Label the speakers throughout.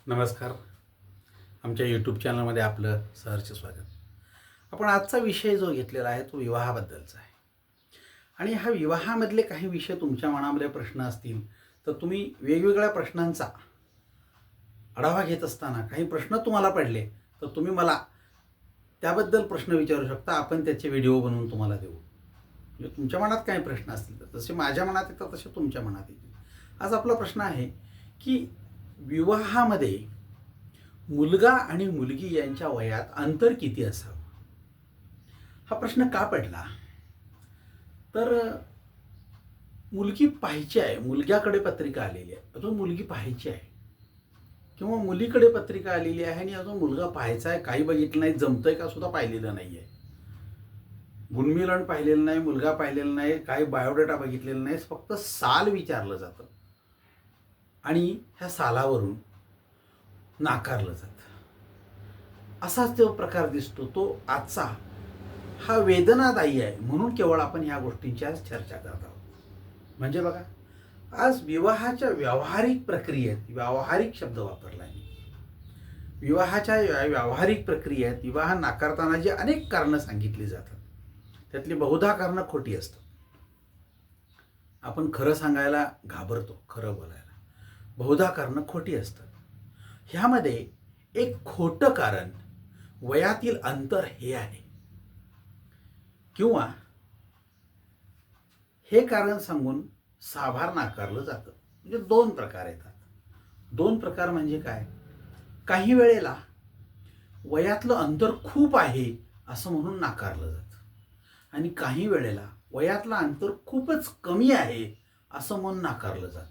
Speaker 1: नमस्कार. आमच्या यूट्यूब चॅनलमध्ये आपलं सहर्ष स्वागत. आपण आजचा विषय जो घेतलेला आहे तो विवाहाबद्दलचा आहे. आणि हा विवाहामधले काही विषय तुमच्या मनामध्ये प्रश्न असतील तर तुम्ही वेगवेगळ्या प्रश्नांचा आढावा घेत असताना काही प्रश्न तुम्हाला पडले तर तुम्ही मला त्याबद्दल प्रश्न विचारू शकता. आपण त्याचे व्हिडिओ बनवून तुम्हाला देऊ. म्हणजे तुमच्या मनात काही प्रश्न असतील तर जसे माझ्या मनात येतात तसे तुमच्या मनात येतील. आज आपला प्रश्न आहे की विवाहामध्ये मुलगा आणि मुलगी यांच्या वयात अंतर किती असावं. हा प्रश्न का पडला तर मुलगी पाहायची आहे, मुलग्याकडे पत्रिका आलेली आहे, अजून मुलगी पाहायची आहे, किंवा मुलीकडे पत्रिका आलेली आहे आणि अजून मुलगा पाहायचा आहे. काही बघितलं नाही, जमतंय का सुद्धा पाहिलेलं नाही आहे. गुणमिलन पाहिलेलं नाही, मुलगा पाहिलेला नाही, काही बायोडेटा बघितलेला नाही, फक्त साल विचारलं जातं आणि ह्या सालावरून नाकारलं जातं. असाच तो प्रकार दिसतो. तो आजचा हा वेदनादायी आहे. म्हणून केवळ आपण ह्या गोष्टींची आज चर्चा करत आहोत. म्हणजे बघा, आज विवाहाच्या व्यावहारिक प्रक्रियेत, व्यावहारिक शब्द वापरला आहे. विवाहाच्या व्यावहारिक प्रक्रियेत विवाह नाकारताना जी अनेक कारणं सांगितली जातात त्यातली बहुधा कारणं खोटी असतात. आपण खरं सांगायला घाबरतो, खरं बोलायला. बहुधा कारणं खोटी असतात. ह्यामध्ये एक खोटं कारण वयातील अंतर हे आहे, किंवा हे कारण सांगून साभार नाकारलं जातं. म्हणजे दोन प्रकार येतात. दोन प्रकार म्हणजे काय? काही वेळेला वयातलं अंतर खूप आहे असं म्हणून नाकारलं जातं, आणि काही वेळेला वयातलं अंतर खूपच कमी आहे असं म्हणून नाकारलं जातं.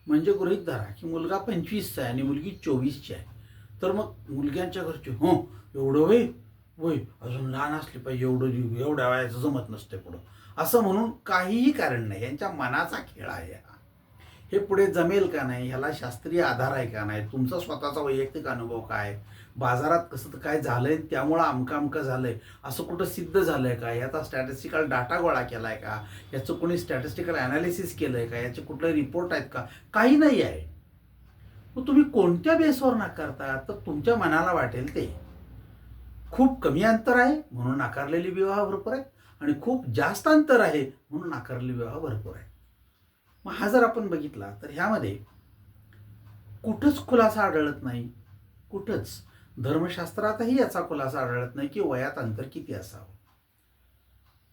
Speaker 1: म्हणजे गृहीत धरा की मुलगा 25चा आहे आणि मुलगी 24ची आहे. तर मग मुलग्यांच्या घरचे एवढं वय वय अजून लहान असली पाहिजे, एवढ्या वयाचं जमत नसते पुढं, असं म्हणून काहीही कारण नाही. यांच्या मनाचा खेळ आहे हा. हे पुढे जमेल का नाही, ह्याला शास्त्रीय आधार आहे का नाही, तुमचा स्वतःचा वैयक्तिक अनुभव काय, बाजारात कसं काय झालंय त्यामुळं अमकं झालंय असं कुठं सिद्ध झालंय का, याचा स्टॅटिस्टिकल डाटा गोळा केलाय का, याचं कोणी स्टॅटिस्टिकल ॲनालिसिस केलंय का, याचे कुठले रिपोर्ट आहेत का, काही नाही आहे. मग तुम्ही कोणत्या बेसवर नाकारता? तर तुमच्या मनाला वाटेल ते. खूप कमी अंतर आहे म्हणून नाकारलेली विवाह भरपूर आहे, आणि खूप जास्त अंतर आहे म्हणून नाकारलेली विवाह भरपूर आहे. मग हा जर आपण बघितला तर ह्यामध्ये कुठंच खुलासा आढळत नाही. कुठंच धर्मशास्त्रातही याचा खुलासा आढळत नाही की वयात अंतर किती असावं.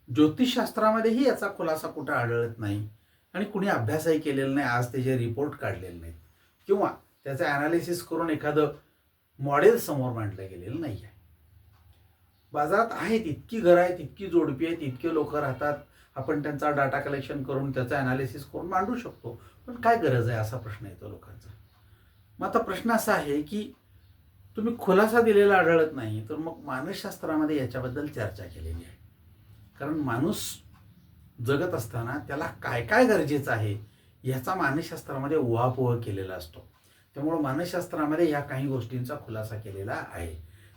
Speaker 1: ज्योतिषशास्त्रामध्येही याचा खुलासा कुठं आढळत नाही, आणि कुणी अभ्यासही केलेला नाही. आज त्याचे रिपोर्ट काढलेले नाहीत, किंवा त्याचं ॲनालिसिस करून एखादं मॉडेल समोर मांडलं गेलेलं नाही आहे. बाजारात आहेत, इतकी घरं आहेत, इतकी जोडपी आहेत, इतके लोक राहतात, आपण त्यांचा डाटा कलेक्शन करून त्याचा ॲनालिसिस करून मांडू शकतो. पण काय गरज आहे असा प्रश्न येतो लोकांचा. मग आता प्रश्न असा आहे की तुम्ही खुलासा दिलेला आढळत नाही, तर मग मानसशास्त्रामध्ये याच्याबद्दल चर्चा केलेली आहे. कारण माणूस जगत असताना त्याला काय काय गरजेचं आहे ह्याचा मानसशास्त्रामध्ये उहापोह केलेला असतो. त्यामुळं मानसशास्त्रामध्ये ह्या काही गोष्टींचा खुलासा केलेला आहे.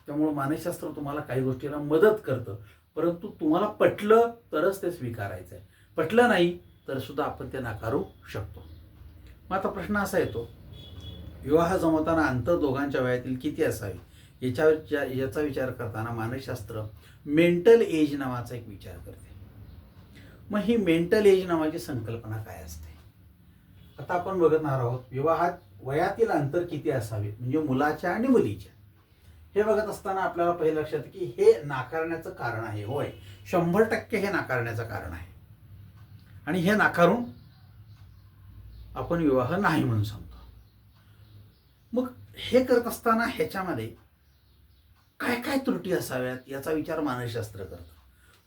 Speaker 1: त्यामुळं मानसशास्त्र तुम्हाला काही गोष्टीला मदत करतं, परंतु तुम्हाला पटलं तरच ते स्वीकारायचं आहे, पटलं नाही तर सुद्धा आपण ते नाकारू शकतो. मग आता प्रश्न असा येतो, विवाह जमवताना अंतर दोघांच्या वयातील किती असावे याचा विचार करताना मानसशास्त्र मेंटल एज नावाचा एक विचार करते. मग ही मेंटल एज नावाची संकल्पना काय असते? आता आपण बघणार आहोत विवाहात वयातील अंतर किती असावे, म्हणजे मुलाच्या आणि मुलीच्या. हे बघत असताना आपल्याला पहिलं लक्षात की हे नाकारण्याचं कारण आहे. होय, 100% हे नाकारण्याचं कारण आहे, आणि हे नाकारून आपण विवाह नाही म्हणून सांगतो. मग हे करत असताना ह्याच्यामध्ये काय काय त्रुटी असाव्यात याचा विचार मानसशास्त्र करतं.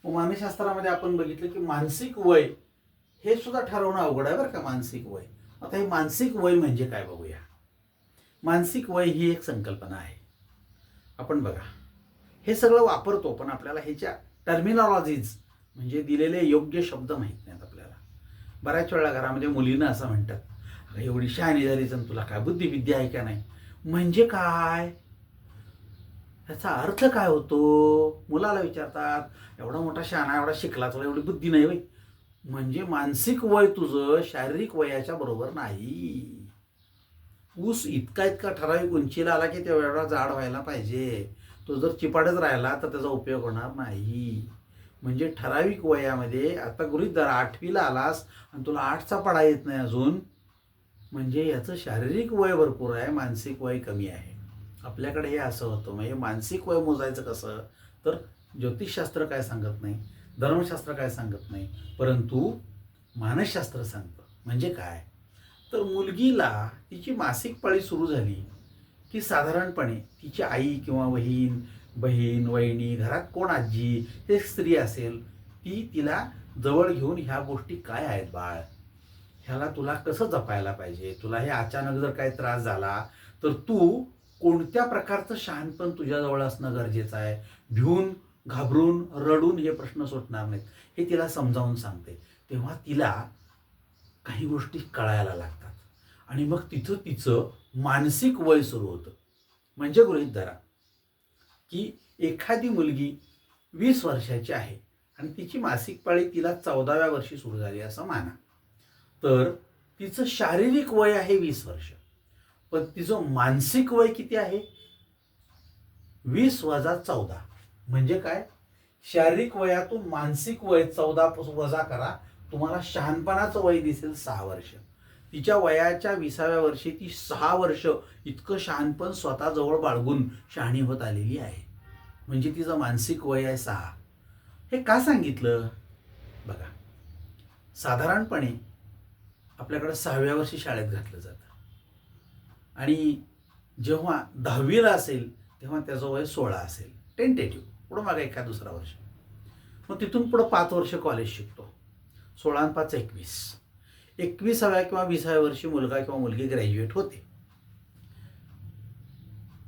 Speaker 1: मग मानसशास्त्रामध्ये आपण बघितलं की मानसिक वय हे सुद्धा ठरवणं अवघड आहे बरं का. मानसिक वय, आता हे मानसिक वय म्हणजे काय बघूया. मानसिक वय ही एक संकल्पना आहे. आपण बघा, हे सगळं वापरतो पण आपल्याला ह्याच्या टर्मिनॉलॉजीज म्हणजे दिलेले योग्य शब्द माहीत नाहीत आपल्याला. बऱ्याच वेळा घरामध्ये मुलीनं असं म्हणतात, अगं एवढी शहाणी झालीच आणि तुला काय बुद्धिविद्या आहे का नाही. म्हणजे काय, ह्याचा अर्थ काय होतो? मुलाला विचारतात, एवढा मोठा शहाणा, एवढा शिकला, तुला एवढी बुद्धी नाही होय. म्हणजे मानसिक वय तुझं शारीरिक वयाच्या बरोबर नाही. ऊस इतका इतका ठराविक उंचीला आला की तेवढा जाड व्हायला पाहिजे. तो जर चिपाटच राहिला तर त्याचा उपयोग होणार नाही. म्हणजे ठराविक वयामध्ये आता गृहीत धरा 8वीला आलास आणि तुला 8चा पडा येत नाही अजून, म्हणजे याचं शारीरिक वय भरपूर आहे, मानसिक वय कमी आहे. आपल्याकडे हे असं होतं. म्हणजे मानसिक वय मोजायचं कसं, तर ज्योतिषशास्त्र काय सांगत नाही, धर्मशास्त्र काय सांगत नाही, परंतु मानसशास्त्र सांगतं. म्हणजे काय, तर मुलगीला तिची मासिक पाळी सुरू झाली की साधारणपणे तिची आई किंवा बहीण वहिनी, घरात कोण आजी, ते स्त्री असेल, ती तिला जवळ घेऊन ह्या गोष्टी काय आहेत बाळ, ह्याला तुला कसं जपायला पाहिजे, तुला हे अचानक जर काही त्रास झाला तर तू कोणत्या प्रकारचं शहाणपण तुझ्याजवळ असणं गरजेचं आहे. भिवून घाबरून रडून हे प्रश्न सुटणार नाहीत, हे तिला समजावून सांगते. तेव्हा तिला काही गोष्टी कळायला लागतात आणि मग तिथं तिचं मानसिक वय सुरू होतं. म्हणजे गृहीत धरा की एखादी मुलगी 20 वर्षाची आहे आणि तिची मासिक पाळी तिला 14व्या वर्षी सुरू झाली असं माना, तर तिचं शारीरिक वय आहे 20 वर्ष, पण तिचं मानसिक वय किती आहे, 20 वजा 14. म्हणजे काय, शारीरिक वयातून मानसिक वय 14 वजा करा, तुम्हाला शहाणपणाचं वय दिसेल 6 वर्ष. तिच्या वयाच्या 20व्या वर्षी ती 6 वर्ष इतकं शहाणपण स्वतःजवळ बाळगून शहाणी होत आलेली आहे. म्हणजे तिचं मानसिक वय आहे 6. हे का सांगितलं बघा, साधारणपणे आपल्याकडे 6व्या वर्षी शाळेत घातलं जातं आणि जेव्हा 10वीला असेल तेव्हा त्याचं वय 16 असेल, टेंटेटिव्ह, पुढं मागे एका दुसरा वर्ष. मग तिथून पुढं 5 वर्ष कॉलेज शिकतो, 16 आणि 5 21. 21व्या किंवा 20व्या वर्षी मुलगा किंवा मुलगी ग्रॅज्युएट होते.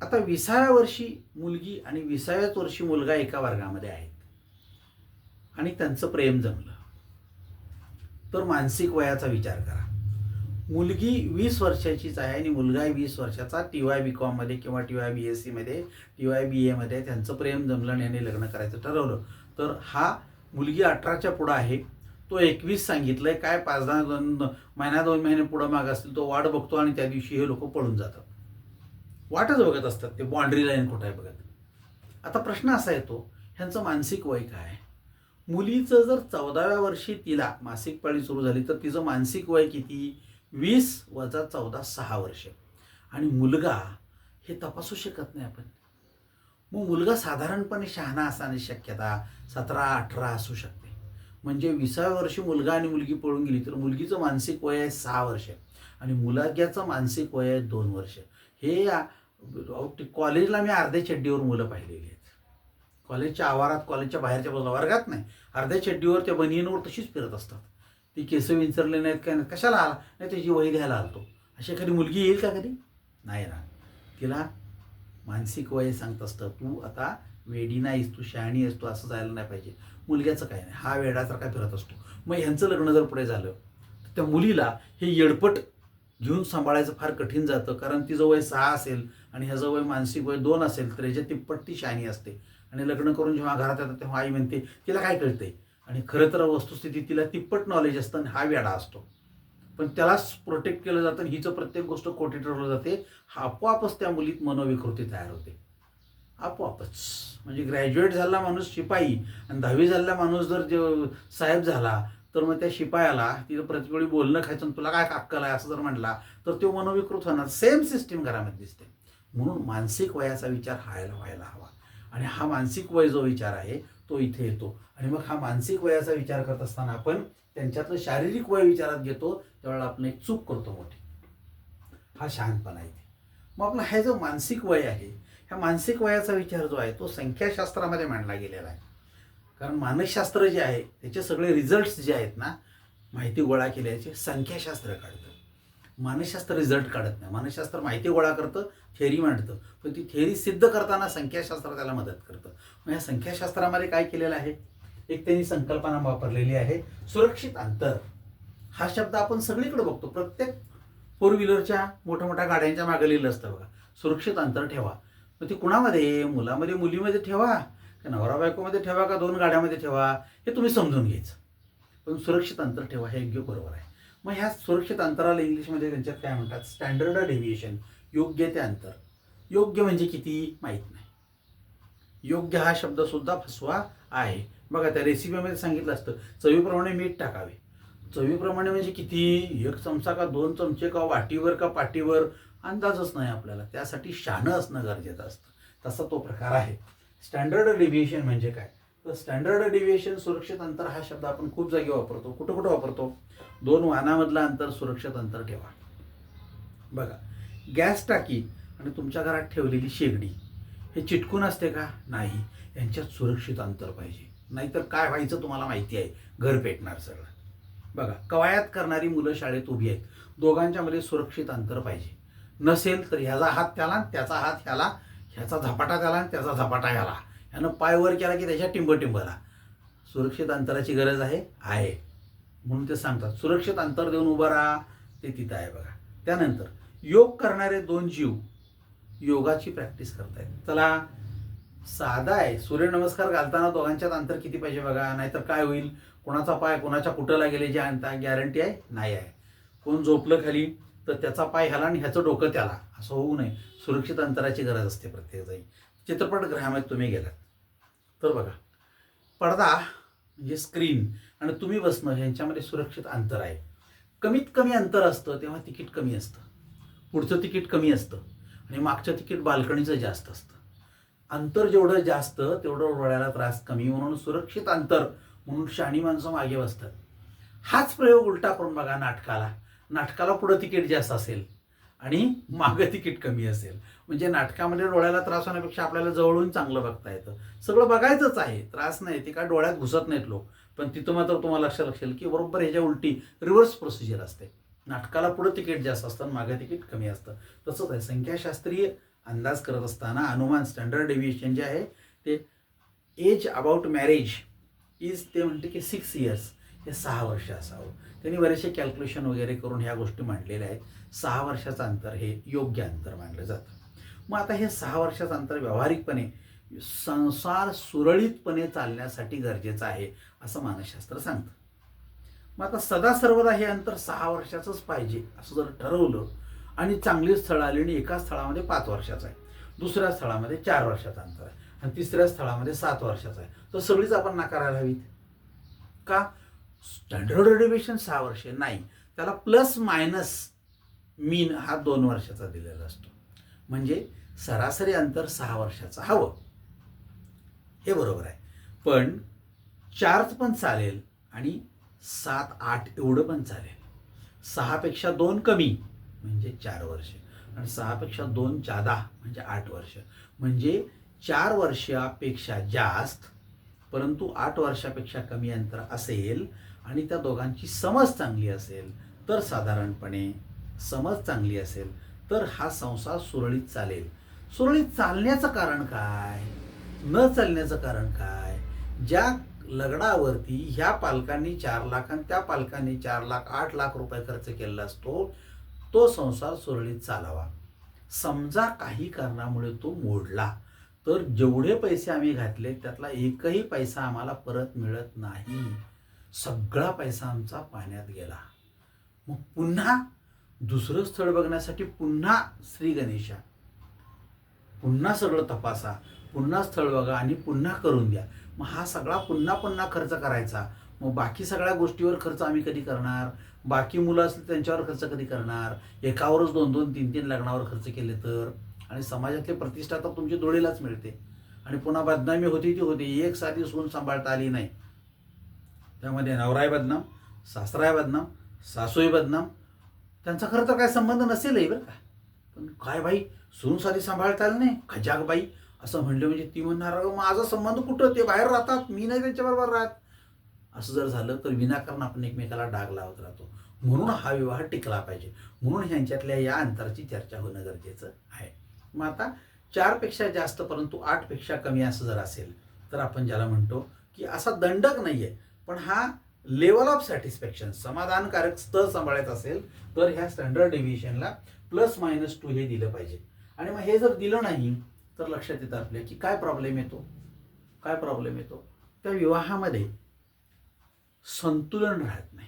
Speaker 1: आता 20व्या वर्षी मुलगी आणि 20व्याच वर्षी मुलगा एका वर्गामध्ये आहेत आणि त्यांचं प्रेम जमलं, तर मानसिक वयाचा विचार करा. मुलगी 20 वर्षाचीच आहे आणि मुलगा 20 वर्षाचा, TY BCom मध्ये किंवा TY BSc मध्ये, TY BA मध्ये त्यांचं प्रेम जमलं आणि याने लग्न करायचं ठरवलं. तर हा मुलगी 18च्या पुढं आहे, तो 21 सांगितलंय, काय 5-10 महिना 2 महिने पुढं माग असतील, तो वाट बघतो आणि त्या दिवशी हे लोक पळून जातात. वाटच बघत असतात, ते बाउंड्री लाईन कुठं आहे बघत. आता प्रश्न असा येतो, ह्यांचं मानसिक वय काय. मुलीचं जर 14व्या वर्षी तिला मासिक पाळी सुरू झाली तर तिचं मानसिक वय किती, 20 वजा 14 6 वर्ष. आणि मुलगा हे तपासू शकत नाही आपण. मग मुलगा साधारणपणे शहाणा असण्याची शक्यता 17-18 असू शकते. म्हणजे 20व्या वर्षी मुलगा आणि मुलगी पळून गेली तर मुलगीचं मानसिक वय आहे 6 वर्ष आणि मुलग्याचं मानसिक वय आहे 2 वर्ष. हे कॉलेजला मी अर्ध्या चड्डीवर मुलं पाहिलेली आहेत. कॉलेजच्या आवारात, कॉलेजच्या बाहेरच्या बाजूला, वर्गात नाही, अर्ध्या चड्डीवर त्या बनियनवर तशीच फिरत असतात. ती केस विंचरले नाहीत, काय नाही, कशाला आला नाही, त्याची वही द्यायला आलतो. अशी एखादी मुलगी येईल का कधी, नाही ना. तिला मानसिक वय सांगत असतं, तू आता वेडी नाहीस, तू शहाणी आहेस, तू असं जायला नाही पाहिजे. मुलग्याचं काय नाही, हा वेडासारखा फिरत असतो. मग ह्यांचं लग्न जर पुढे झालं तर त्या मुलीला हे येडपट घेऊन सांभाळायचं फार कठीण जातं, कारण तिचं वय 6 असेल आणि ह्याचं वय मानसिक वय 2 असेल, तर ह्याच्या तिप्पट ती शहाणी असते. आणि लग्न करून जेव्हा घरात येतात तेव्हा आई म्हणते तिला काय कळतंय, आणि खरं तर वस्तुस्थिती तिला तिप्पट नॉलेज असतं आणि हा वेडा असतो. पण त्यालाच प्रोटेक्ट केलं जातं आणि हिचं प्रत्येक गोष्ट खोटी ठरवलं जाते. आपोआपच त्या मुलीत मनोविकृती तयार होते, आपोआपच. म्हणजे ग्रॅज्युएट झाला माणूस शिपाई आणि 10वी झालेला माणूस जर साहेब झाला तर मग त्या शिपायाला तिथं प्रतिवेळी बोलणं खायचं, तुला काय अक्कल आहे असं जर म्हटला तर तो मनोविकृत होणार. सेम सिस्टीम घरामध्ये दिसते. म्हणून मानसिक वयाचा विचार व्हायला हवा. आणि हा मानसिक वय जो विचार आहे तो इथे येतो. आणि मग हा मानसिक वयाचा विचार करत असताना आपण त्यांच्यातलं शारीरिक वय विचारात घेतो, त्यावेळेला आपण एक चूक करतो मोठी. हा शहाणपणा आहे. मग आपला हे जो मानसिक वय आहे, ह्या मानसिक वयाचा विचार जो आहे तो संख्याशास्त्रामध्ये मांडला गेलेला आहे. कारण मानसशास्त्र जे आहे त्याचे सगळे रिझल्ट्स जे आहेत ना, माहिती गोळा केल्याचे संख्याशास्त्र काढतं. मानसशास्त्र रिझल्ट काढत नाही. मानसशास्त्र माहिती गोळा करतं, थेअरी मांडतं, पण ती थेअरी सिद्ध करताना संख्याशास्त्र त्याला मदत करतं. मग या संख्याशास्त्रामध्ये काय केलेलं आहे, एक त्यांनी संकल्पना वापरलेली आहे, सुरक्षित अंतर. हा शब्द आपण सगळीकडे बघतो. प्रत्येक 4 व्हीलरच्या मोठ्या गाड्यांच्या मागे लिहिलं असतं बघा, सुरक्षित अंतर ठेवा. मग ती कुणामध्ये, मुलामध्ये मुलीमध्ये ठेवा, का नवरा बायकोमध्ये ठेवा, का 2 गाड्यामध्ये ठेवा, हे तुम्ही समजून घ्यायचं. पण सुरक्षित अंतर ठेवा हे योग्य, बरोबर आहे. मग ह्या सुरक्षित अंतराला इंग्लिशमध्ये त्यांच्यात काय म्हणतात, स्टँडर्ड डेव्हिएशन, योग्य ते अंतर. योग्य म्हणजे किती माहीत नाही. योग्य हा शब्द सुद्धा फसवा आहे. बघा त्या रेसिपीमध्ये सांगितलं असतं चवीप्रमाणे मीठ टाकावे. चवीप्रमाणे म्हणजे किती, 1 चमचा का 2 चमचे का वाटीवर का पाटीवर, अंदाजच नाही आपल्याला. त्यासाठी शहाणं असणं गरजेचं असतं. तसा तो प्रकार आहे. स्टँडर्ड डेव्हिएशन म्हणजे काय, तर स्टँडर्ड डेव्हिएशन, सुरक्षित अंतर हा शब्द आपण खूप जागी वापरतो. कुठं कुठं वापरतो, 2 वाहनामधलं अंतर सुरक्षित अंतर ठेवा. बघा गॅस टाकी आणि तुमच्या घरात ठेवलेली शेगडी हे चिटकून असते का, नाही. यांच्यात सुरक्षित अंतर पाहिजे, नाहीतर काय व्हायचं तुम्हाला माहिती आहे, घर पेटणार सगळं. बघा कवायत करणारी मुलं शाळेत उभी आहेत, दोघांच्या मध्ये सुरक्षित अंतर पाहिजे. नसेल तर ह्याचा हात त्याला, त्याचा हात ह्याला, ह्याचा झपाटा त्याला आणि त्याचा झपाटा ह्याला, ह्यानं पाय वर केला की त्याच्या टिंबला. सुरक्षित अंतराची गरज आहे आहे म्हणून ते सांगतात सुरक्षित अंतर देऊन उभं राहा, ते तिथं आहे. बघा त्यानंतर योग करणारे 2 जीव योगाची प्रॅक्टिस करतायत. चला साधा आहे, सूर्यनमस्कार घालताना दोघांच्यात अंतर किती पाहिजे बघा, नाहीतर काय होईल, कोणाचा पाय कोणाच्या कुठला गेले जे गॅरंटी आहे नाही आहे. कोण झोपलं खाली तर त्याचा पाय ह्याला आणि ह्याचं डोकं त्याला, असं होऊ नये. सुरक्षित अंतराची गरज असते प्रत्येक जागी. चित्रपटगृहामध्ये तुम्ही गेलात तर बघा पडदा म्हणजे स्क्रीन आणि तुम्ही बसणं ह्यांच्यामध्ये सुरक्षित अंतर आहे. कमीत कमी अंतर असतं तेव्हा तिकीट कमी असतं, पुढचं तिकीट कमी असतं आणि मागचं तिकीट बाल्कनीचं जास्त असतं. अंतर जेवढं जास्त तेवढं डोळ्याला त्रास कमी, म्हणून सुरक्षित अंतर म्हणून शहाणी माणसं मागे बसतात. हाच प्रयोग उलटा करून बघा नाटकाला पुढं तिकीट जास्त असेल आणि मागं तिकीट कमी असेल, म्हणजे नाटकामध्ये डोळ्याला त्रास होण्यापेक्षा आपल्याला जवळून चांगलं बघता येतं. सगळं बघायचंच आहे, त्रास नाही, ते काय डोळ्यात घुसत नाहीत लोक, पण तिथं मात्र तुम्हाला लक्षात की बरोबर ह्याच्या उलटी रिव्हर्स प्रोसिजर असते. नाटकाला पुढं तिकीट जास्त असतं आणि मागं तिकीट कमी असतं. तसंच आहे संख्याशास्त्रीय अंदाज करत असताना अनुमान, स्टँडर्ड डेव्हिएशन जे आहे ते एज अबाउट मॅरेज इज, ते म्हणते की 6 इयर्स, हे 6 वर्ष असावं. त्यांनी बरेचसे कॅल्क्युलेशन वगैरे करून ह्या गोष्टी मांडलेल्या आहेत. 6 वर्षाचं अंतर हे योग्य अंतर मानलं जातं. मग आता हे 6 वर्षाचं अंतर व्यावहारिकपणे संसार सुरळीतपणे चालण्यासाठी गरजेचं आहे असं मानसशास्त्र सांगतं. मग आता सदा सर्वदा हे अंतर 6 वर्षाचंच पाहिजे असं जर ठरवलं आणि चांगली स्थळं आली आणि एका स्थळामध्ये 5 वर्षाचं आहे, दुसऱ्या स्थळामध्ये 4 वर्षाचं अंतर आहे आणि तिसऱ्या स्थळामध्ये 7 वर्षाचं आहे, तर सगळीच आपण नाकारायला हवीत का? स्टँडर्ड डेव्हिएशन 6 वर्षे नाही, त्याला प्लस मायनस मीन हा 2 वर्षाचा दिलेला असतो. म्हणजे सरासरी अंतर 6 वर्षाचं हवं, हे बरोबर आहे. पण 4 पण चालेल आणि 7-8 एवढं पण चालेल. 6 पेक्षा 2 कमी म्हणजे 4 वर्ष आणि 6 पेक्षा 2 जादा म्हणजे 8 वर्ष. म्हणजे 4 वर्षापेक्षा जास्त परंतु 8 वर्षापेक्षा कमी अंतर असेल आणि त्या दोघांची समज चांगली असेल तर, साधारणपणे समज चांगली असेल तर हा संसार सुरळीत चालेल. सुरळीत चालण्याचं कारण काय, न चालण्याचं कारण काय? ज्या लग्नावरती ह्या पालकांनी 4 लाख आणि त्या पालकांनी 4 लाख 8 लाख रुपये खर्च केलेला असतो, तो संसार सुरळीत चालावा. समजा काही कारणामुळे तो मोडला तर जेवढे पैसे आम्ही घातले त्यातला एकही पैसा आम्हाला परत मिळत नाही, सगळा पैसा आमचा पाण्यात गेला. मग पुन्हा दुसरं स्थळ बघण्यासाठी पुन्हा श्री गणेशा, पुन्हा सगळं तपासा, पुन्हा स्थळ बघा आणि पुन्हा करून द्या. मग हा सगळा पुन्हा पुन्हा खर्च करायचा, मग बाकी सगळ्या गोष्टीवर खर्च आम्ही कधी करणार? बाकी मुलं असतील त्यांच्यावर खर्च कधी करणार? एकावरच 2-2, 3-3 लग्नावर खर्च केले तर, आणि समाजातली प्रतिष्ठा तर तुमची डोळीलाच मिळते आणि पुन्हा बदनामी होती ती होती. एक साधी सून सांभाळता आली नाही, त्यामध्ये नवराय बदनाम, सासराय बदनाम, सासूही बदनाम. त्यांचा खरं तर काय संबंध नसेलही बरं का, पण काय बाई सून साधी सांभाळता आली नाही, खजाग बाई असं म्हणलं म्हणजे ती म्हणणार माझा संबंध कुठं, ते बाहेर राहतात, मी नाही त्यांच्याबरोबर राहत. असं जर झालं तर विनाकारण आपण एकमेकाला डाग लावत राहतो. म्हणून हा विवाह टिकला पाहिजे, म्हणून ह्यांच्यातल्या या अंतराची चर्चा होणं गरजेचं आहे. मग आता 4 पेक्षा जास्त परंतु 8 पेक्षा कमी असं जर असेल तर आपण ज्याला म्हणतो की असा दंडक नाहीये, पण हा लेवल ऑफ सॅटिस्फॅक्शन, समाधानकारक स्तर सांभाळायचं असेल तर ह्या स्टँडर्ड डेव्हिएशनला +-2 हे दिलं पाहिजे. आणि मग हे जर दिलं नाही तर लक्षात येतं आपल्या की काय प्रॉब्लेम येतो, त्या विवाहामध्ये संतुलन राहत नाही.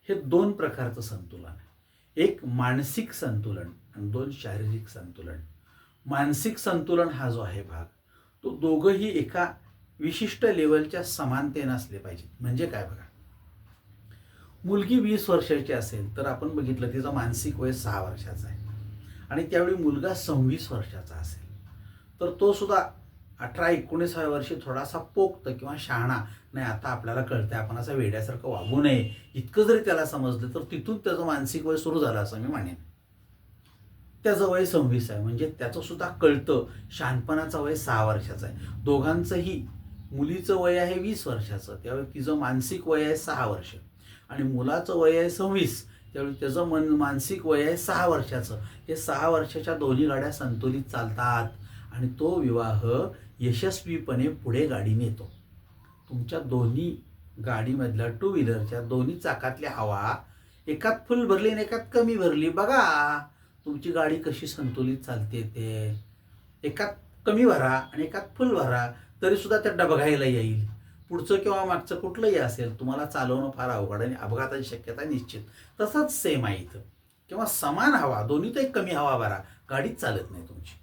Speaker 1: हे दोन प्रकारचं संतुलन आहे. एक मानसिक संतुलन आणि दोन शारीरिक संतुलन. मानसिक संतुलन हा जो आहे भाग, तो दोघंही एका विशिष्ट लेवलच्या समानतेने असले पाहिजेत. म्हणजे काय बघा, मुलगी 20 वर्षाची असेल तर आपण बघितलं तिचं मानसिक वय 6 वर्षाचं आहे आणि त्यावेळी मुलगा 26 वर्षाचा असेल तर तो सुद्धा 18-19व्या वर्षी थोडासा पोक्त किंवा शहाणा, नाही आता आपल्याला कळतंय आपण असं वेड्यासारखं वागू नये, इतकं जरी त्याला समजलं तर तिथून त्याचं मानसिक वय सुरू झालं असं मी म्हणेन. त्याचं वय 26 आहे म्हणजे त्याचं सुद्धा कळतं. शहाणपणाचं वय 6 वर्षाचं आहे. दोघांचंही, मुलीचं वय आहे 20 वर्षाचं, त्यावेळी तिचं मानसिक वय आहे 6 वर्ष आणि मुलाचं वय आहे 26, त्यावेळी त्याचं मानसिक वय आहे 6 वर्षाचं. हे 6 वर्षाच्या दोन्ही गाड्या संतुलित चालतात आणि तो विवाह यशस्वीपणे पुढे गाडी नेतो. तुमच्या दोन्ही गाडीमधल्या टू व्हीलरच्या दोन्ही चाकातली हवा एकात फुल भरली आणि एकात कमी भरली, बघा तुमची गाडी कशी संतुलित चालते. ते एकात कमी भरा आणि एकात फुल भरा तरी सुद्धा त्या डबघायला येईल. पुढचं किंवा मागचं कुठलंही असेल, तुम्हाला चालवणं फार अवघड आणि अपघाताची शक्यता निश्चित. तसंच सेम आहे इथं. किंवा समान हवा, दोन्हीत एक कमी हवा भरा, गाडीच चालत नाही तुमची.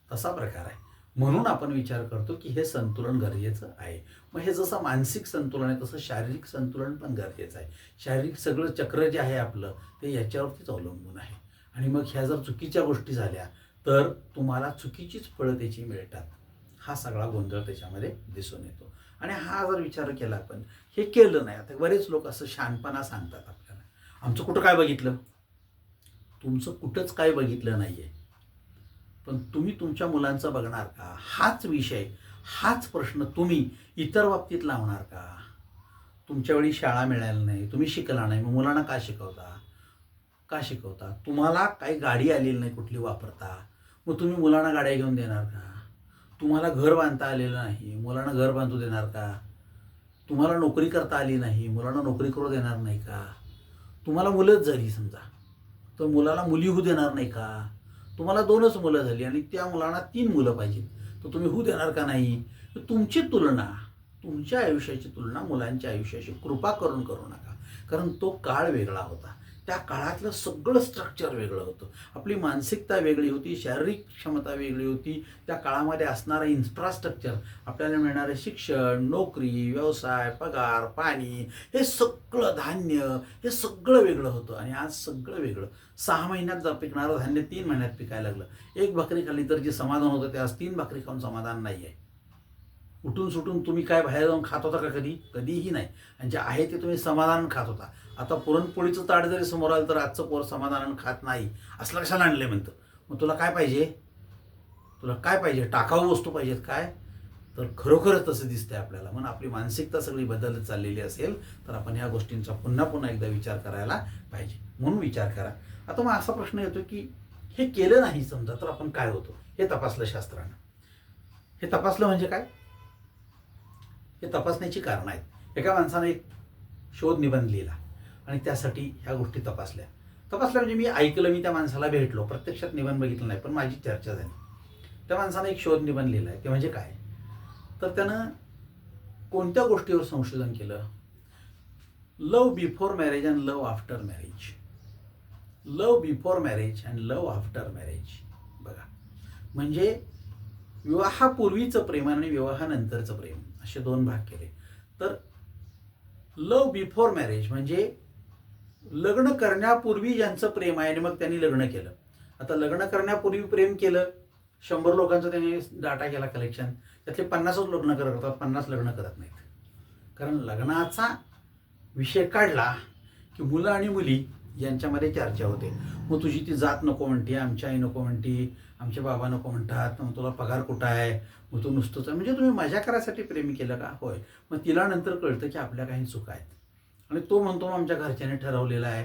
Speaker 1: तसा प्रकार आहे. म्हणून आपण विचार करतो की हे संतुलन गरजेचं आहे. मग हे जसं मानसिक संतुलन आहे तसं शारीरिक संतुलन पण गरजेचं आहे. शारीरिक सगळं चक्र जे आहे आपलं ते याच्यावरतीच अवलंबून आहे. आणि मग ह्या जर चुकीच्या गोष्टी झाल्या तर तुम्हाला चुकीचीच फळं त्याची मिळतात. हा सगळा गोंधळ त्याच्यामध्ये दिसून येतो. आणि हा जर विचार केला आपण, हे केलं नाही, आता बरेच लोक असं शहाणपणा सांगतात आपल्याला, आमचं कुठं काय बघितलं. तुमचं कुठंच काय बघितलं नाही आहे, पण तुम्ही तुमच्या मुलांचं बघणार का? हाच विषय, हाच प्रश्न तुम्ही इतर बाबतीत लावणार का? तुमच्या वेळी शाळा मिळाली नाही, तुम्ही शिकला नाही, मग मुलांना का शिकवता? का शिकवता? तुम्हाला काही गाडी आलेली नाही कुठली वापरता, मग तुम्ही मुलांना गाड्या घेऊन देणार का? तुम्हाला घर बांधता आलेलं नाही, मुलांना घर बांधू देणार का? तुम्हाला नोकरी करता आली नाही, मुलांना नोकरी करू देणार नाही का? तुम्हाला मुलंच झाली समजा तर मुलाला मुली होऊ देणार नाही का? तुम्हाला 2च मुलं झाली आणि त्या मुलांना 3 मुलं पाहिजेत तर तुम्ही होऊ देणार का नाही? तर तुमची तुलना, तुमच्या आयुष्याची तुलना मुलांच्या आयुष्याशी कृपा करून करू नका. कारण तो काळ वेगळा होता. त्या काळातलं सगळं स्ट्रक्चर वेगळं होतं. आपली मानसिकता वेगळी होती, शारीरिक क्षमता वेगळी होती. त्या काळामध्ये असणारं इन्फ्रास्ट्रक्चर, आपल्याला मिळणारे शिक्षण, नोकरी, व्यवसाय, पगार, पाणी, हे सगळं धान्य, हे सगळं वेगळं होतं. आणि आज सगळं वेगळं. 6 महिन्यात पिकणारं धान्य 3 महिन्यात पिकायला लागलं. 1 भाकरी खाल्ली तर जे समाधान होतं ते आज 3 भाकरी खाऊन समाधान नाही आहे. उठून सुटून तुम्ही काय बाहेर जाऊन खात होता का कधी? कधीही नाही. आणि जे आहे ते तुम्ही समाधान खात होता. आता पुरणपोळीचं ताट जरी समोर आलं तर आजचं पोर समाधानानं खात नाही. असलं कशाला आणलंय म्हणतं. मग तुला काय पाहिजे? तुला काय पाहिजे? टाकाऊ वस्तू पाहिजेत काय? तर खरोखरच तसं दिसतंय आपल्याला. म्हणून आपली मानसिकता सगळी बदलत चाललेली असेल तर आपण ह्या गोष्टींचा पुन्हा एकदा विचार करायला पाहिजे. म्हणून विचार करा. आता मग असा प्रश्न येतो की हे केलं नाही समजा तर आपण काय होतो? हे तपासलं शास्त्रानं. हे तपासलं म्हणजे काय? हे तपासण्याची कारणं आहेत. एका माणसानं एक शोध निबंध लिहिला आणि त्यासाठी ह्या गोष्टी तपासल्या म्हणजे मी ऐकलं, मी त्या माणसाला भेटलो, प्रत्यक्षात निबंध बघितलं नाही पण माझी चर्चा झाली. त्या माणसानं एक शोध निबंध लिहिला आहे. ते म्हणजे काय? तर त्यानं कोणत्या गोष्टीवर संशोधन केलं? Love before marriage and love after marriage. Love before marriage and love after marriage. बघा, म्हणजे विवाहापूर्वीचं प्रेम आणि विवाहानंतरचं प्रेम असे 2 भाग केले. तर लव्ह बिफोर मॅरेज म्हणजे लग्न करण्यापूर्वी ज्यांचं प्रेम आहे आणि मग त्यांनी लग्न केलं. आता लग्न करण्यापूर्वी प्रेम केलं, 100 लोकांचा त्यांनी डाटा केला कलेक्शन, त्यातले 50च लग्न करतात, 50 लग्न करत नाहीत. कारण लग्नाचा विषय काढला की मुलं आणि मुली यांच्यामध्ये चर्चा होते. मग तुझी ती जात नको म्हणते, आमची आई नको म्हणते, आमचे बाबा नको म्हणतात, मग तुला पगार कुठं आहे, मग तू नुसतंच आहे. म्हणजे तुम्ही मजा करायसाठी प्रेम केलं का? होय. मग तिला नंतर कळतं की आपल्या काही चुका आहेत आणि तो म्हणतो आमच्या घरच्याने ठरवलेलं आहे,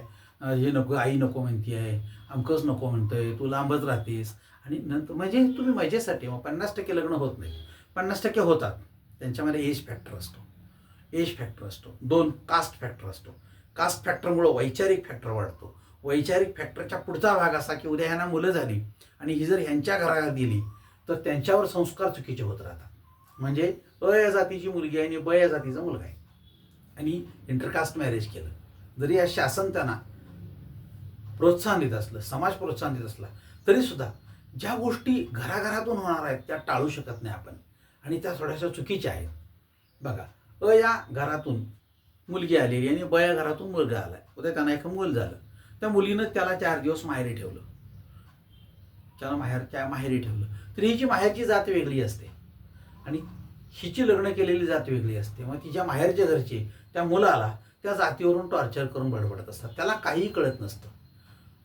Speaker 1: हे नको, आई नको म्हणते आहे, अमकंच नको म्हणतंय, तू लांबच राहतेस. आणि नंतर म्हणजे तुम्ही मजेसाठी, मग 50% लग्न होत नाही, 50% होतात. त्यांच्यामध्ये एज फॅक्टर असतो, 2 कास्ट फॅक्टर असतो. कास्ट फॅक्टरमुळं वैचारिक फॅक्टर वाढतो. वैचारिक फॅक्टरच्या पुढचा भाग असा की उद्या ह्यांना मुलं झाली आणि ही जर ह्यांच्या घराला दिली तर त्यांच्यावर संस्कार चुकीचे होत राहतात. म्हणजे अ या जातीची मुलगी आहे आणि ब या जातीचा मुलगा आहे आणि इंटरकास्ट मॅरेज केलं जरी या शासन त्यांना प्रोत्साहन देत असलं, समाज प्रोत्साहन देत असला, तरीसुद्धा ज्या गोष्टी घराघरातून होणार आहेत त्या टाळू शकत नाही आपण, आणि त्या थोड्याशा चुकीच्या आहेत. बघा, या घरातून मुलगी आलेली आणि या घरातून मुलगा आलाय. उद्या त्यांना एक मूल झालं, त्या मुलीनं त्याला 4 दिवस माहेरी ठेवलं, त्याला माहेरी ठेवलं, तर हिची माहेरची जात वेगळी असते आणि हिची लग्न केलेली जात वेगळी असते. मग तिच्या माहेरच्या घरचे त्या मुलाला त्या जातीवरून टॉर्चर करून बडबडत असतात, त्याला काहीही कळत नसतं.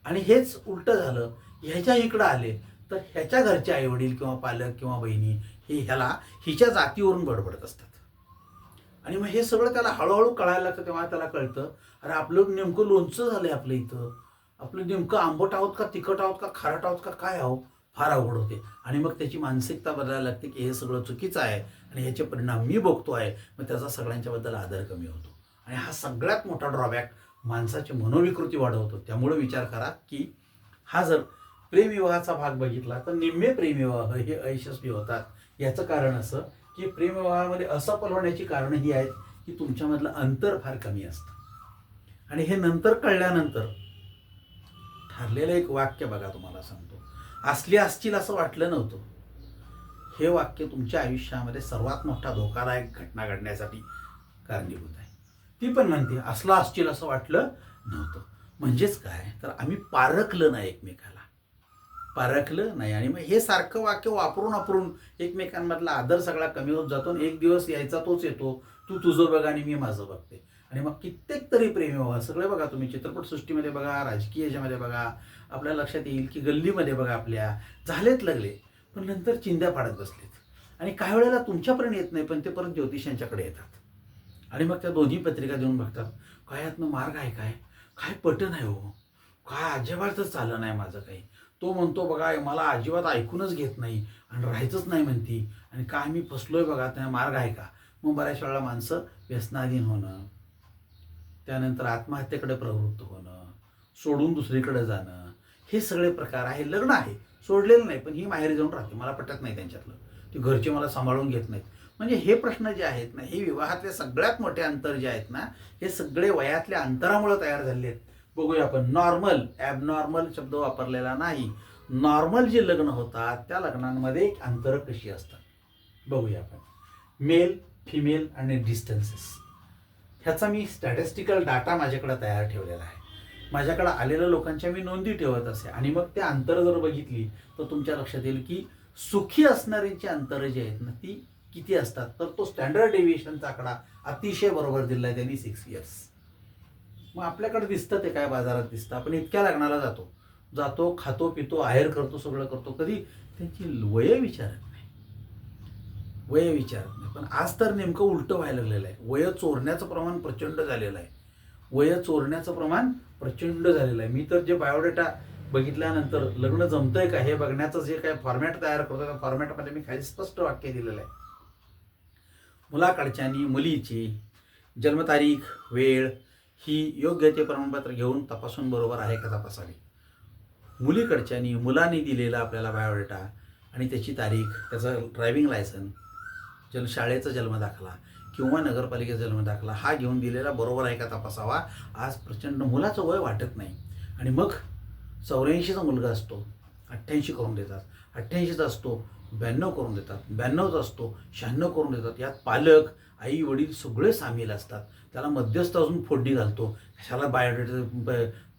Speaker 1: आणि हेच उलटं झालं, ह्याच्या इकडं आले तर ह्याच्या घरचे आईवडील किंवा पालक किंवा बहिणी हे ह्याला हिच्या जातीवरून बडबडत असतात. आणि मग हे सगळं त्याला हळूहळू कळायला लागतं. तेव्हा त्याला कळतं, अरे आपलं नेमकं लोणचं झालंय आपलं इथं, आपलं नेमकं आंबट आहोत का तिखट आहोत का खारट आहोत का काय आहोत, फार अवघड होते. आणि मग त्याची मानसिकता बदलायला लागते की हे सगळं चुकीचं आहे आणि ह्याचे परिणाम मी बघतो आहे. मग त्याचा सगळ्यांच्याबद्दल आदर कमी होतो आणि हा सगळ्यात मोठा ड्रॉबॅक माणसाची मनोविकृती वाढवतो. त्यामुळे विचार करा की हा जर प्रेमविवाहाचा भाग बघितला तर निम्मे प्रेमविवाह हे अयशस्वी होतात. याचं कारण असं की प्रेमविवाहामध्ये असफल होण्याची कारणं ही आहेत की तुमच्यामधलं अंतर फार कमी असतं. आणि हे नंतर कळल्यानंतर ठरलेलं एक वाक्य बघा, तुम्हाला सांगतो, असली असतील असं वाटलं नव्हतं. हे वाक्य तुमच्या आयुष्यामध्ये सर्वात मोठा धोकादायक घटना घडण्यासाठी कारणीभूत आहे. ती पण म्हणते असला असतील असं वाटलं नव्हतं. म्हणजेच काय, तर आम्ही पारखलं नाही एकमेकाला, पारखलं नाही. आणि मग हे सारखं वाक्य वापरून वापरून एकमेकांमधला आदर सगळा कमी होत जातो. एक दिवस यायचा तोच येतो, तू तुझं बघ आणि मी माझं बघते. आणि मग कित्येक तरी प्रेमविवाह सगळे बघा, तुम्ही चित्रपटसृष्टीमध्ये बघा, राजकीय याच्यामध्ये बघा, आपल्या लक्षात येईल की गल्लीमध्ये बघा आपल्या झालेत लगले, पण नंतर चिंध्या पाडत बसलेत. आणि काही वेळेला तुमच्यापर्यंत येत नाही, पण ते परत ज्योतिषांच्याकडे येतात. आणि मग त्या दोन्ही पत्रिका देऊन बघतात, काय यातनं मार्ग आहे काय, काय पट नाही हो, काय अजिबातच चाललं नाही माझं काही. तो म्हणतो बघा मला अजिबात ऐकूनच घेत नाही आणि राहायचंच नाही म्हणती, आणि काय मी फसलोय बघा, त्या मार्ग आहे का. मग बऱ्याच वेळेला माणसं व्यसनाधीन होणं, त्यानंतर आत्महत्येकडे प्रवृत्त होणं, सोडून दुसरीकडे जाणं, हे सगळे प्रकार आहे. लग्न आहे, सोडलेलं नाही, पण ही माहेरी जाऊन राहते, मला पटत नाही त्यांच्यातलं, ती घरचे मला सांभाळून घेत नाहीत. म्हणजे हे प्रश्न जे आहेत ना, हे विवाहातले सगळ्यात मोठे अंतर जे आहेत ना, हे सगळे वयातल्या अंतरामुळे तयार झालेले आहेत. बघूया आपण, नॉर्मल, ॲबनॉर्मल शब्द वापरलेला नाही. नॉर्मल जे लग्न होतात त्या लग्नांमध्ये एक अंतर कशी असतात बघूया आपण. मेल, फिमेल आणि डिस्टन्सेस, ह्याचा मी स्टॅटिस्टिकल डाटा माझ्याकडे तयार ठेवलेला आहे. माझ्याकडे आलेल्या लोकांच्या मी नोंदी ठेवत असे. आणि मग ते अंतर जर बघितली तर तुमच्या लक्षात येईल की सुखी असणाऱ्यांची अंतरं जी आहेत ना ती किती असतात. तर तो स्टँडर्ड डेव्हिएशनचा आकडा अतिशय बरोबर दिला आहे त्यांनी, 6 इयर्स. मग आपल्याकडे दिसतं ते काय, बाजारात दिसतं. आपण इतक्या लग्नाला जातो, खातो पितो, आहेर करतो, सगळं करतो, कधी त्यांची वय विचारत नाही, वय विचारत नाही. पण आज तर नेमकं उलटं व्हायला लागलेलं आहे. वय चोरण्याचं प्रमाण प्रचंड झालेलं आहे, वय चोरण्याचं प्रमाण प्रचंड झालेलं आहे. मी तर जे बायोडेटा बघितल्यानंतर लग्न जमतंय का हे बघण्याचं जे काय फॉर्मॅट तयार करतो, त्या फॉर्मॅटमध्ये मी खाली स्पष्ट वाक्य दिलेलं आहे. मुलाकडच्यानी मुलीची जन्मतारीख, वेळ ही योग्य ते प्रमाणपत्र घेऊन तपासून बरोबर आहे का तपासावी. मुलीकडच्यानी मुलांनी दिलेला आपल्याला बायोडेटा आणि त्याची तारीख, त्याचं ड्रायव्हिंग लायसन, शाळेचा जन्मदाखला किंवा नगरपालिकेचा जन्मदाखला हा घेऊन दिलेला बरोबर आहे का तपासावा. आज प्रचंड मुलाचं वय वाटत नाही. आणि मग 84चा मुलगा असतो 88 करून देतात, 88चा असतो 92 करून देतात, 92चा असतो 96 करून देतात. यात पालक, आई वडील सगळे सामील असतात. त्याला मध्यस्थ अजून फोडणी घालतो, कशाला बायोडेटा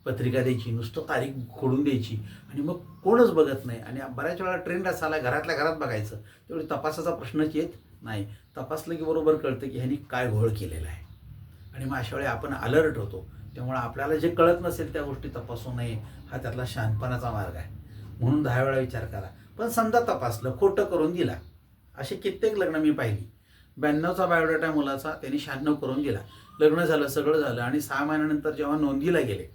Speaker 1: पत्रिका द्यायची, नुसतं तारीख खोडून द्यायची. आणि मग कोणच बघत नाही. आणि बऱ्याच वेळा ट्रेंड असा आला, घरातल्या घरात बघायचं, तेवढी तपासाचा प्रश्नच येत नाही. तपासलं की बरोबर कळतं की ह्यांनी काय घोळ केलेला आहे. आणि मग अशा वेळी आपण अलर्ट होतो. त्यामुळे आपल्याला जे कळत नसेल त्या गोष्टी तपासू नये, हा त्यातला शहाणपणाचा मार्ग आहे. म्हणून 10 वेळा विचार करा. पण समजा तपासलं, खोटं करून दिला, असे कित्येक लग्न मी पाहिली. 92चा बायोडेटा मुलाचा, त्यांनी 96 करून दिला, लग्न झालं, सगळं झालं. आणि 6 महिन्यानंतर जेव्हा नोंदीला गेले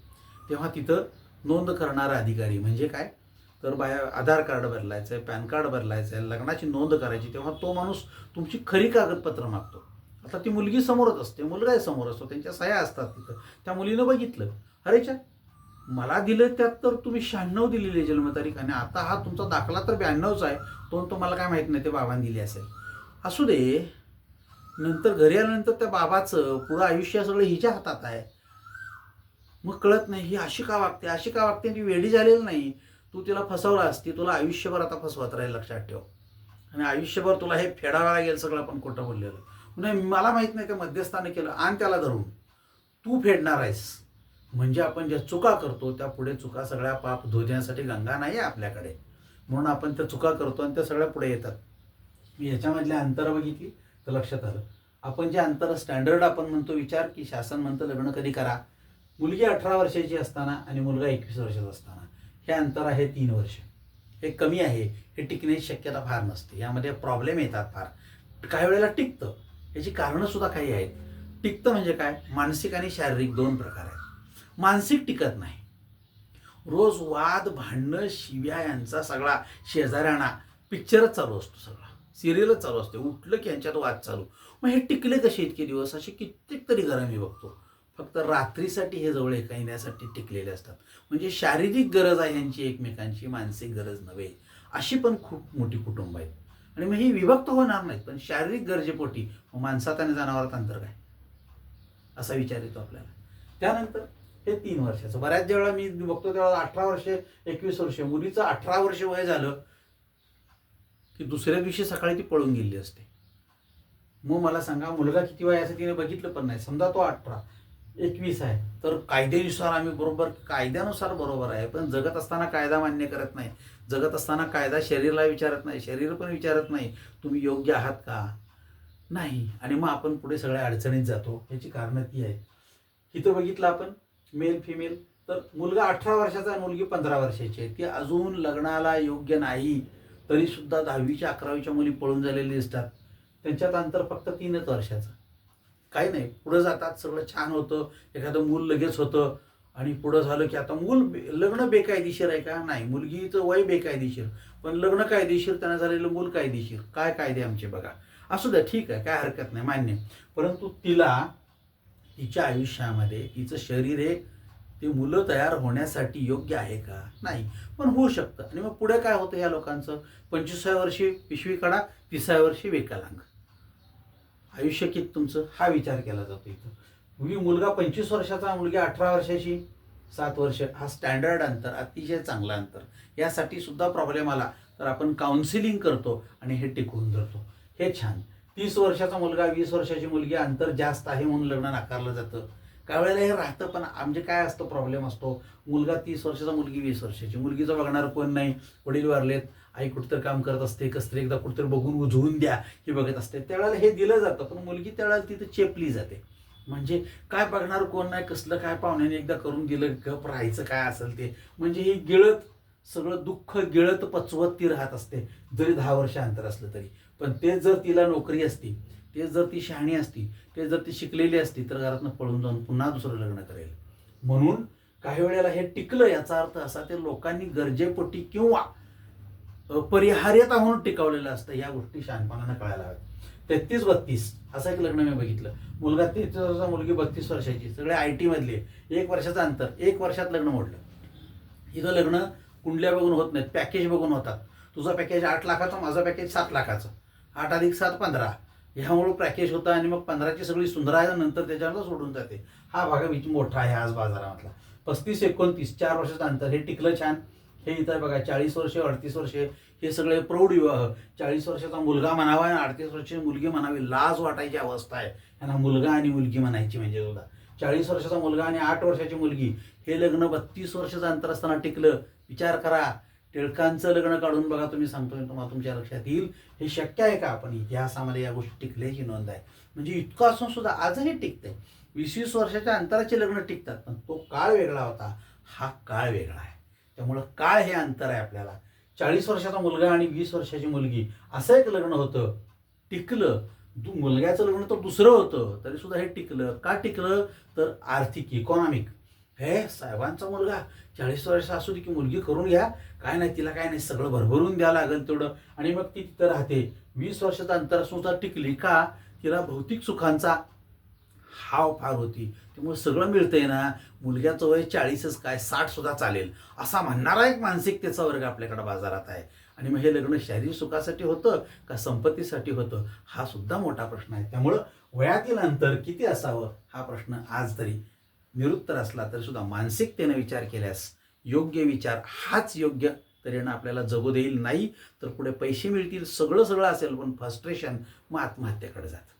Speaker 1: तेव्हा तिथं नोंद करणारा अधिकारी म्हणजे काय, तर आधार कार्ड बदलायचं आहे, पॅन कार्ड बदलायचं आहे, लग्नाची नोंद करायची, तेव्हा तो माणूस तुमची खरी कागदपत्र मागतो. आता ती मुलगी समोरच असते, मुलगाही समोर असतो, त्यांच्या सह्या असतात तिथं. त्या मुलीनं बघितलं, अरे च्या मला दिलं त्यात तर तुम्ही 96 दिलेली जन्मतारीख आणि आता हा तुमचा दाखला तर 92चा आहे, तो तुम्हाला काय माहीत नाही ते बाबांनी दिली असेल. असू दे, नंतर घरी आल्यानंतर त्या बाबाचं पुढं आयुष्य सगळं हिच्या हातात आहे. मग कळत नाही ही अशी का वागते, अशी का वागते, ती वेडी झालेली नाही. तू तिला फसवलास, ती तुला आयुष्यभर आता फसवत राहील, लक्षात ठेव. आणि आयुष्यभर तुला हे फेडावं लागेल सगळं आपण खोटं बोललेलं. म्हणजे मला माहीत नाही का मध्यस्थानं केलं आणि त्याला धरून तू फेडणार आहेस. म्हणजे आपण ज्या चुका करतो त्या पुढे चुका सगळ्या पाप धुण्यासाठी गंगा नाही आहे आपल्याकडे, म्हणून आपण त्या चुका करतो आणि त्या सगळ्या पुढे येतात. मी ह्याच्यामधल्या अंतर बघितली तर लक्षात आलं. आपण जे अंतर स्टँडर्ड आपण म्हणतो विचार, की शासन म्हणतं लग्न कधी करा, मुलगी 18 वर्षाची असताना आणि मुलगा 21 वर्षाचा असताना, हे अंतर आहे 3 वर्ष. हे कमी आहे, हे टिकण्याची शक्यता फार नसते, यामध्ये प्रॉब्लेम येतात फार. काही वेळेला टिकतं, याची कारणं सुद्धा काही आहेत. टिकतं म्हणजे काय, मानसिक आणि शारीरिक 2 प्रकार आहेत. मानसिक टिकत नाही, रोज वाद भांडणं शिव्या यांचा सगळा शेजाऱ्यांना पिक्चरच चालू असतो, सगळा सिरियलच चालू असते, उठलं की यांच्यात वाद चालू. मग हे टिकले कसे इतके दिवस, असे कित्येक तरी घरं मी बघतो फक्त रात्रीसाठी हे जवळ एका येण्यासाठी टिकलेले असतात. म्हणजे शारीरिक गरज आहे यांची एकमेकांची, मानसिक गरज नव्हे. अशी पण खूप मोठी कुटुंब आहेत. आणि मग ही विभक्त होणार नाहीत, पण शारीरिक गरजेपोटी माणसात आणि जनावरात अंतर काय, असा विचार येतो आपल्याला. त्यानंतर हे 3 वर्षाचं, बऱ्याच वेळा मी बघतो तेव्हा 18 वर्षे 21 वर्षे, मुलीचं 18 वर्ष वय झालं की दुसऱ्या दिवशी सकाळी ती पळून गेली असते. मग मला सांगा मुलगा किती वयाचं तिने बघितलं पण नाही. समजा तो 18 21 आहे तर कायद्यानुसार आम्ही बरोबर, कायद्यानुसार बरोबर आहे, पण जगत असताना कायदा मान्य करत नाही. जगत असताना कायदा शरीराला विचारत नाही, शरीर पण विचारत नाही तुम्ही योग्य आहात का नाही. आणि मग आपण पुढे सगळ्या अडचणीत जातो. याची कारणं ती आहेत. इथं बघितलं आपण मेल फिमेल, तर मुलगा 18 वर्षाचा आहे, मुलगी 15 वर्षाची आहे. ती अजून लग्नाला योग्य नाही तरी सुद्धा 10वीच्या 11वीच्या मुली पळून झालेली दिसतात. त्यांच्यात अंतर फक्त 3च वर्षाचं. काही नाही, पुढं जातात सगळं छान होतं, एखादं मूल लगेच होतं. आणि पुढं झालं की आता लग्न बेकायदेशीर आहे का, नाही, मुलगीचं वय बेकायदेशीर पण लग्न कायदेशीर, त्यांना झालेलं मूल कायदेशीर. काय कायदे आमचे बघा. असू द्या, ठीक आहे, काय हरकत नाही, मान्य. परंतु तिला तिच्या आयुष्यामध्ये तिचं शरीर हे ते मुलं तयार होण्यासाठी योग्य आहे का, नाही. पण होऊ शकतं. आणि मग पुढे काय होतं या लोकांचं, 25व्या वर्षी पिशवी काढा, 30व्या वर्षी विकलांग. आयुष्य किती तुमचं, हा विचार केला जातो इथं. मुलगा 25 वर्षाचा, मुलगी 18 वर्षाची, 7 वर्ष, हा स्टँडर्ड अंतर, अतिशय चांगलं अंतर. यासाठी सुद्धा प्रॉब्लेम आला तर आपण काउन्सिलिंग करतो आणि हे टिकवून धरतो, हे छान. 30 वर्षाचा मुलगा 20 वर्षाची मुलगी, अंतर जास्त आहे म्हणून लग्न नाकारलं जातं. काही वेळेला हे राहतं, पण आमचे काय असतो प्रॉब्लेम असतो, मुलगा 30 वर्षाचा, मुलगी 20 वर्षाची, मुलगीचं बघणार कोण नाही, वडील वारलेत, आई कुठंतरी काम करत असते, कसतरी एकदा कुठंतरी बघून उजवून द्या हे बघत असते. त्यावेळेला हे दिलं जातं, पण मुलगी त्यावेळेला तिथं चेपली जाते. म्हणजे काय बघणार कोण नाही, कसलं काय, पाहुण्याने एकदा करून दिलं, गप राहायचं काय असेल ते. म्हणजे ही गिळत, सगळं दुःख गिळत पचवत ती राहत असते, जरी 10 वर्ष अंतर असलं तरी. पण ते जर तिला नोकरी असती, ते जर ती शहाणी असती, ते जर ती शिकलेली असती, तर घरातनं पळून जाऊन पुन्हा दुसरं लग्न करेल. म्हणून काही वेळेला हे टिकलं, याचा अर्थ असा ते लोकांनी गरजेपोटी किंवा अपरिहार्यता म्हणून टिकवलेलं असतं. या गोष्टी शहाणपणानं कळायला हव्यात. 33-32 असं एक लग्न मी बघितलं. मुलगा 33 वर्षाचा, मुलगी 32 वर्षाची, सगळे IT मधले. 1 वर्षाचं अंतर, 1 वर्षात लग्न मोडलं. इथं लग्न कुंडल्या बघून होत नाहीत, पॅकेज बघून होतात. तुझं पॅकेज 8 लाखाचं, माझं पॅकेज 7 लाखाचं, 8 अधिक 7 15, ह्यामुळं पॅकेज होतं. आणि मग 15ची सगळी सुंदर आहे, नंतर त्याच्यावर सोडून जाते. हा भाग मोठा आहे आज बाजारामधला. 35-29 4 वर्षाचं अंतर, हे टिकलं छान. हे इथं आहे बघा, 40 वर्षे 38 वर्षे, हे सगळे प्रौढ विवाह. 40 वर्षाचा मुलगा म्हणावा आणि 38 वर्षाची मुलगी म्हणावी, लाज वाटायची अवस्था आहे यांना मुलगा आणि मुलगी म्हणायची. म्हणजे सुद्धा 40 वर्षाचा मुलगा आणि 8 वर्षाची मुलगी, हे लग्न 32 वर्षाचं अंतर असताना टिकलं. विचार करा, टिळकांचं लग्न काढून बघा, तुम्ही सांगतोय तुम्हाला तुमच्या लक्षात येईल हे शक्य आहे का. पण इतिहासामध्ये या गोष्टी टिकल्याची नोंद आहे. म्हणजे इतकं असून सुद्धा आजही टिकते. 20-20 वर्षाच्या अंतराचे लग्न टिकतात, पण तो काळ वेगळा होता, हा काळ वेगळा आहे. त्यामुळं काळ हे अंतर आहे आपल्याला. 40 वर्षाचा मुलगा आणि 20 वर्षाची मुलगी, असं एक लग्न होतं, टिकलं. मुलग्याचं लग्न तर दुसरं होतं, तरी सुद्धा हे टिकलं. का टिकलं तर आर्थिक, इकॉनॉमिक. हे साहेबांचा मुलगा 40 वर्ष असू दे की मुलगी करून घ्या, काय नाही, तिला काय नाही, सगळं भरभरून द्यावं लागेल तेवढं. आणि मग ती तिथं राहते. 20 वर्षाचं अंतर असून सुद्धा टिकली का, तिला भौतिक सुखांचा हाव फार होती. त्यामुळे सगळं मिळतंय ना. मुलग्याचं वय 40च काय, 60 सुद्धा चालेल असा म्हणणारा एक मानसिकतेचा वर्ग आपल्याकडे बाजारात आहे. आणि मग हे लग्न शारीरिक सुखासाठी होतं का संपत्तीसाठी होतं, हा सुद्धा मोठा प्रश्न आहे. त्यामुळं वयातील अंतर किती असावं हा प्रश्न आज तरी निरुत्तर असला तरी सुद्धा मानसिकतेने विचार केल्यास योग्य विचार हाच योग्य तऱ्हेनं आपल्याला जगू देईल. नाही तर पुढे पैसे मिळतील, सगळं सगळं असेल, पण फ्रस्ट्रेशन मग आत्महत्येकडे जातं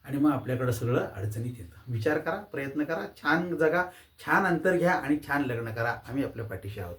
Speaker 1: आणि मग आपल्याकडं सगळं अडचणीत येतं. विचार करा, प्रयत्न करा, छान जगा, छान अंतर घ्या आणि छान लग्न करा. आम्ही आपल्या पाठीशी आहोत.